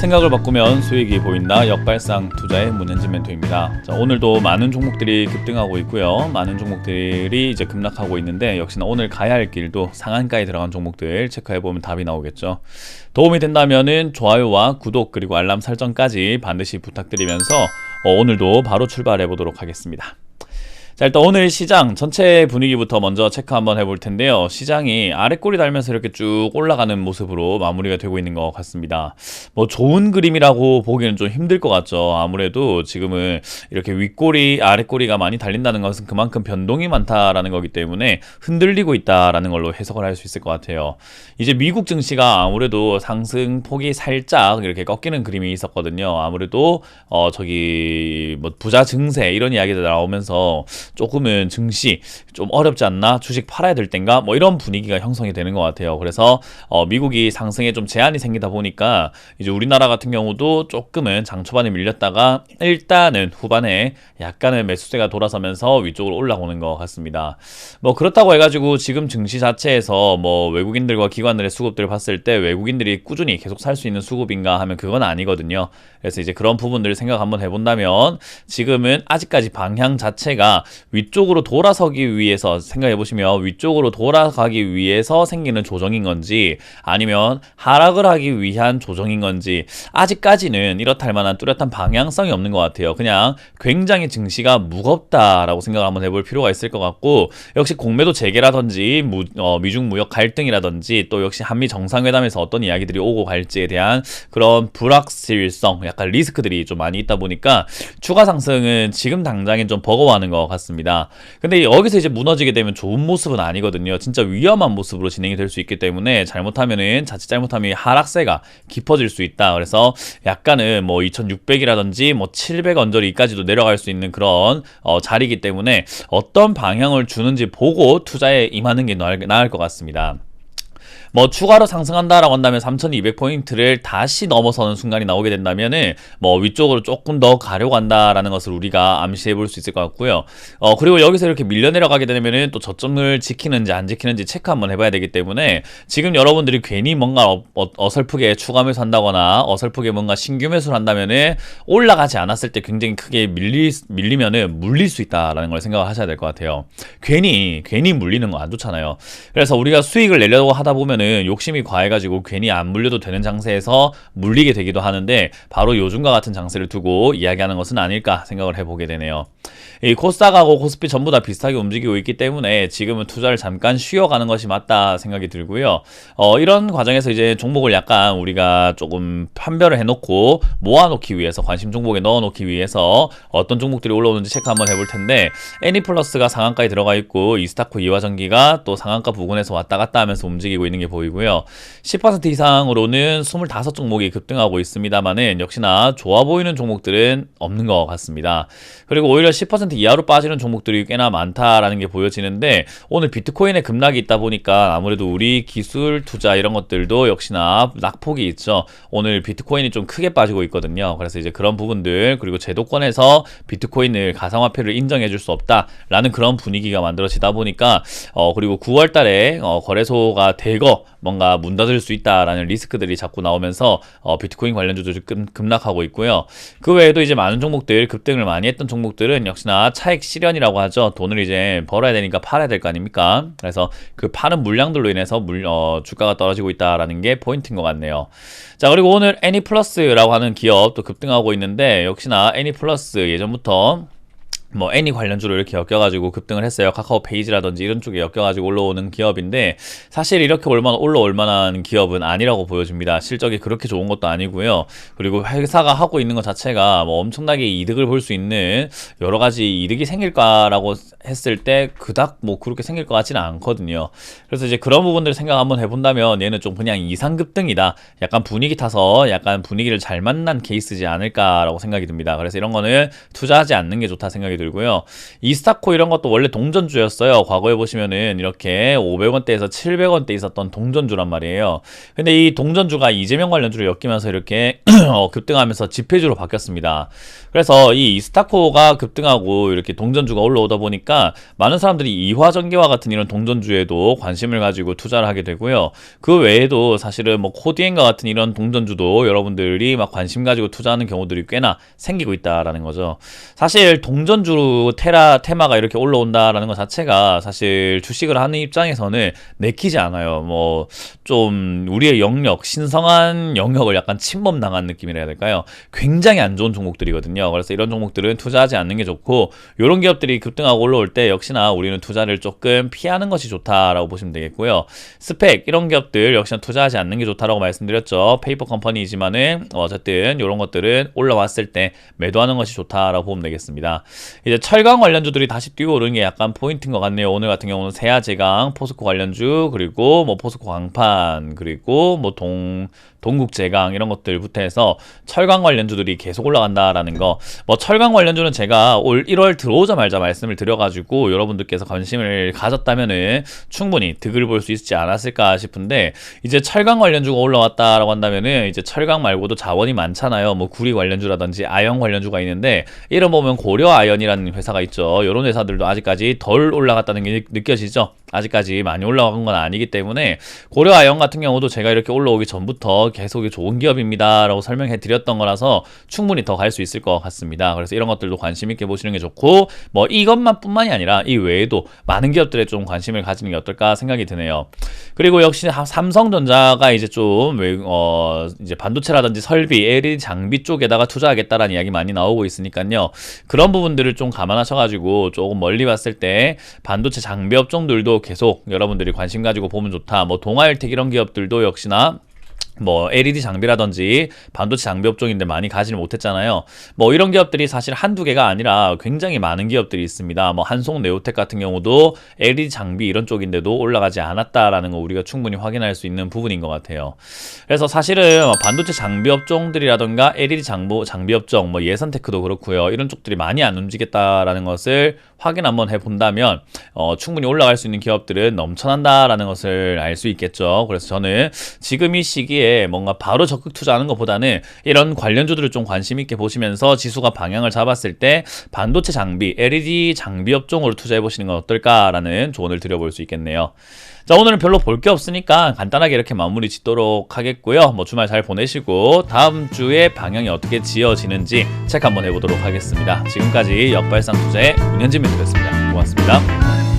생각을 바꾸면 수익이 보인다. 역발상 투자의 문현진 멘토입니다. 자, 오늘도 많은 종목들이 급등하고 있고요. 많은 종목들이 이제 급락하고 있는데 역시나 오늘 가야 할 길도 상한가에 들어간 종목들 체크해보면 답이 나오겠죠. 도움이 된다면은 좋아요와 구독 그리고 알람 설정까지 반드시 부탁드리면서 오늘도 바로 출발해 보도록 하겠습니다. 자, 일단 오늘 시장 전체 분위기부터 먼저 체크 한번 해볼 텐데요. 시장이 아랫꼬리 달면서 이렇게 쭉 올라가는 모습으로 마무리가 되고 있는 것 같습니다. 뭐 좋은 그림이라고 보기는 좀 힘들 것 같죠. 아무래도 지금은 이렇게 윗꼬리 아랫꼬리가 많이 달린다는 것은 그만큼 변동이 많다라는 거기 때문에 흔들리고 있다라는 걸로 해석을 할 수 있을 것 같아요. 이제 미국 증시가 아무래도 상승폭이 살짝 이렇게 꺾이는 그림이 있었거든요. 아무래도 저기 뭐 부자 증세 이런 이야기들 나오면서 조금은 증시 좀 어렵지 않나? 주식 팔아야 될 땐가? 뭐 이런 분위기가 형성이 되는 것 같아요. 그래서 미국이 상승에 좀 제한이 생기다 보니까 이제 우리나라 같은 경우도 조금은 장 초반에 밀렸다가 일단은 후반에 약간의 매수세가 돌아서면서 위쪽으로 올라오는 것 같습니다. 뭐 그렇다고 해가지고 지금 증시 자체에서 뭐 외국인들과 기관들의 수급들을 봤을 때 외국인들이 꾸준히 계속 살 수 있는 수급인가 하면 그건 아니거든요. 그래서 이제 그런 부분들을 생각 한번 해본다면 지금은 아직까지 방향 자체가 위쪽으로 돌아서기 위해서 생각해 보시면 위쪽으로 돌아가기 위해서 생기는 조정인 건지 아니면 하락을 하기 위한 조정인 건지 아직까지는 이렇다 할 만한 뚜렷한 방향성이 없는 것 같아요. 그냥 굉장히 증시가 무겁다라고 생각을 한번 해볼 필요가 있을 것 같고 역시 공매도 재개라든지 미중 무역 갈등이라든지 또 역시 한미 정상회담에서 어떤 이야기들이 오고 갈지에 대한 그런 불확실성 약간 리스크들이 좀 많이 있다 보니까 추가 상승은 지금 당장엔 좀 버거워하는 것 같습니다. 근데 여기서 이제 무너지게 되면 좋은 모습은 아니거든요. 진짜 위험한 모습으로 진행이 될 수 있기 때문에 잘못하면은 자칫 잘못하면 하락세가 깊어질 수 있다. 그래서 약간은 뭐 2600이라든지 뭐 700 언저리까지도 내려갈 수 있는 그런 자리이기 때문에 어떤 방향을 주는지 보고 투자에 임하는 게 나을 것 같습니다. 뭐 추가로 상승한다라고 한다면 3200포인트를 다시 넘어서는 순간이 나오게 된다면은 뭐 위쪽으로 조금 더 가려고 한다라는 것을 우리가 암시해 볼 수 있을 것 같고요. 그리고 여기서 이렇게 밀려 내려가게 되면은 또 저점을 지키는지 안 지키는지 체크 한번 해봐야 되기 때문에 지금 여러분들이 괜히 뭔가 어설프게 추가 매수 한다거나 어설프게 뭔가 신규 매수를 한다면은 올라가지 않았을 때 굉장히 크게 밀리면은 물릴 수 있다라는 걸 생각을 하셔야 될 것 같아요. 괜히 물리는 거 안 좋잖아요. 그래서 우리가 수익을 내려고 하다 보면 욕심이 과해가지고 괜히 안 물려도 되는 장세에서 물리게 되기도 하는데 바로 요즘과 같은 장세를 두고 이야기하는 것은 아닐까 생각을 해보게 되네요. 이 코스닥하고 코스피 전부 다 비슷하게 움직이고 있기 때문에 지금은 투자를 잠깐 쉬어가는 것이 맞다 생각이 들고요. 이런 과정에서 이제 종목을 약간 우리가 조금 판별을 해놓고 모아놓기 위해서 관심 종목에 넣어놓기 위해서 어떤 종목들이 올라오는지 체크 한번 해볼 텐데 애니플러스가 상한가에 들어가 있고 이스타코 이화전기가 또 상한가 부근에서 왔다 갔다 하면서 움직이고 있는 게 보이고요. 10% 이상으로는 25종목이 급등하고 있습니다만은 역시나 좋아 보이는 종목들은 없는 것 같습니다. 그리고 오히려 10% 이하로 빠지는 종목들이 꽤나 많다라는 게 보여지는데 오늘 비트코인의 급락이 있다 보니까 아무래도 우리 기술 투자 이런 것들도 역시나 낙폭이 있죠. 오늘 비트코인이 좀 크게 빠지고 있거든요. 그래서 이제 그런 부분들 그리고 제도권에서 비트코인을 가상화폐를 인정해 줄 수 없다라는 그런 분위기가 만들어지다 보니까 그리고 9월 달에 거래소가 대거 뭔가 문 닫을 수 있다라는 리스크들이 자꾸 나오면서 비트코인 관련주도 급락하고 있고요. 그 외에도 이제 많은 종목들 급등을 많이 했던 종목들은 역시나 차익 실현이라고 하죠. 돈을 이제 벌어야 되니까 팔아야 될 거 아닙니까? 그래서 그 파는 물량들로 인해서 주가가 떨어지고 있다라는 게 포인트인 것 같네요. 자, 그리고 오늘 애니플러스라고 하는 기업도 급등하고 있는데 역시나 애니플러스 예전부터 뭐 애니 관련주로 이렇게 엮여가지고 급등을 했어요. 카카오 페이지라든지 이런 쪽에 엮여가지고 올라오는 기업인데 사실 이렇게 올라올 만한 기업은 아니라고 보여집니다. 실적이 그렇게 좋은 것도 아니고요. 그리고 회사가 하고 있는 것 자체가 뭐 엄청나게 이득을 볼 수 있는 여러 가지 이득이 생길까라고 했을 때 그닥 뭐 그렇게 생길 것 같지는 않거든요. 그래서 이제 그런 부분들을 생각 한번 해본다면 얘는 좀 그냥 이상급등이다. 약간 분위기 타서 약간 분위기를 잘 만난 케이스지 않을까라고 생각이 듭니다. 그래서 이런 거는 투자하지 않는 게 좋다 생각이 들고요. 이스타코 이런 것도 원래 동전주였어요. 과거에 보시면은 이렇게 500원대에서 700원대 있었던 동전주란 말이에요. 근데 이 동전주가 이재명 관련주로 엮이면서 이렇게 급등하면서 지폐주로 바뀌었습니다. 그래서 이 이스타코가 급등하고 이렇게 동전주가 올라오다 보니까 많은 사람들이 이화전기와 같은 이런 동전주에도 관심을 가지고 투자를 하게 되고요. 그 외에도 사실은 뭐 코디엔과 같은 이런 동전주도 여러분들이 막 관심 가지고 투자하는 경우들이 꽤나 생기고 있다라는 거죠. 사실 동전주 테마가 이렇게 올라온다라는 것 자체가 사실 주식을 하는 입장에서는 내키지 않아요. 뭐 좀 우리의 영역, 신성한 영역을 약간 침범당한 느낌이라 해야 될까요? 굉장히 안 좋은 종목들이거든요. 그래서 이런 종목들은 투자하지 않는 게 좋고, 이런 기업들이 급등하고 올라올 때 역시나 우리는 투자를 조금 피하는 것이 좋다라고 보시면 되겠고요. 스펙 이런 기업들 역시나 투자하지 않는 게 좋다라고 말씀드렸죠. 페이퍼 컴퍼니지만은 어쨌든 이런 것들은 올라왔을 때 매도하는 것이 좋다라고 보면 되겠습니다. 이제 철강 관련주들이 다시 뛰어오르는 게 약간 포인트인 것 같네요. 오늘 같은 경우는 세아제강, 포스코 관련주, 그리고 뭐 포스코 강판, 그리고 뭐 동국제강 이런 것들부터 해서 철강 관련주들이 계속 올라간다라는 거. 뭐 철강 관련주는 제가 올 1월 들어오자마자 말씀을 드려가지고 여러분들께서 관심을 가졌다면은 충분히 득을 볼 수 있지 않았을까 싶은데, 이제 철강 관련주가 올라왔다라고 한다면은 이제 철강 말고도 자원이 많잖아요. 뭐 구리 관련주라든지 아연 관련주가 있는데, 이런 보면 고려 아연이라는 회사가 있죠. 이런 회사들도 아직까지 덜 올라갔다는 게 느껴지죠. 아직까지 많이 올라간 건 아니기 때문에 고려 아연 같은 경우도 제가 이렇게 올라오기 전부터 계속 좋은 기업입니다 라고 설명해 드렸던 거라서 충분히 더 갈 수 있을 것 같습니다. 그래서 이런 것들도 관심 있게 보시는 게 좋고, 뭐 이것만 뿐만이 아니라 이 외에도 많은 기업들에 좀 관심을 가지는 게 어떨까 생각이 드네요. 그리고 역시 삼성전자가 이제 좀 이제 반도체라든지 설비, LED 장비 쪽에다가 투자하겠다라는 이야기 많이 나오고 있으니까요. 그런 부분들을 좀 감안하셔가지고 조금 멀리 봤을 때 반도체 장비 업종들도 계속 여러분들이 관심 가지고 보면 좋다. 뭐 동아일텍 이런 기업들도 역시나 뭐 LED 장비라든지 반도체 장비 업종인데 많이 가지를 못했잖아요. 뭐 이런 기업들이 사실 한두 개가 아니라 굉장히 많은 기업들이 있습니다. 뭐 한송 네오텍 같은 경우도 LED 장비 이런 쪽인데도 올라가지 않았다라는 거 우리가 충분히 확인할 수 있는 부분인 것 같아요. 그래서 사실은 반도체 장비 업종들이라든가 LED 장비 업종, 뭐 예선테크도 그렇고요. 이런 쪽들이 많이 안 움직였다라는 것을 확인 한번 해본다면 충분히 올라갈 수 있는 기업들은 넘쳐난다라는 것을 알 수 있겠죠. 그래서 저는 지금 이 시기에 뭔가 바로 적극 투자하는 것보다는 이런 관련주들을 좀 관심 있게 보시면서 지수가 방향을 잡았을 때 반도체 장비, LED 장비 업종으로 투자해 보시는 건 어떨까라는 조언을 드려볼 수 있겠네요. 자, 오늘은 별로 볼 게 없으니까 간단하게 이렇게 마무리 짓도록 하겠고요. 뭐 주말 잘 보내시고 다음 주에 방향이 어떻게 지어지는지 체크 한번 해보도록 하겠습니다. 지금까지 역발상 투자의 문현진 멘토였습니다. 고맙습니다.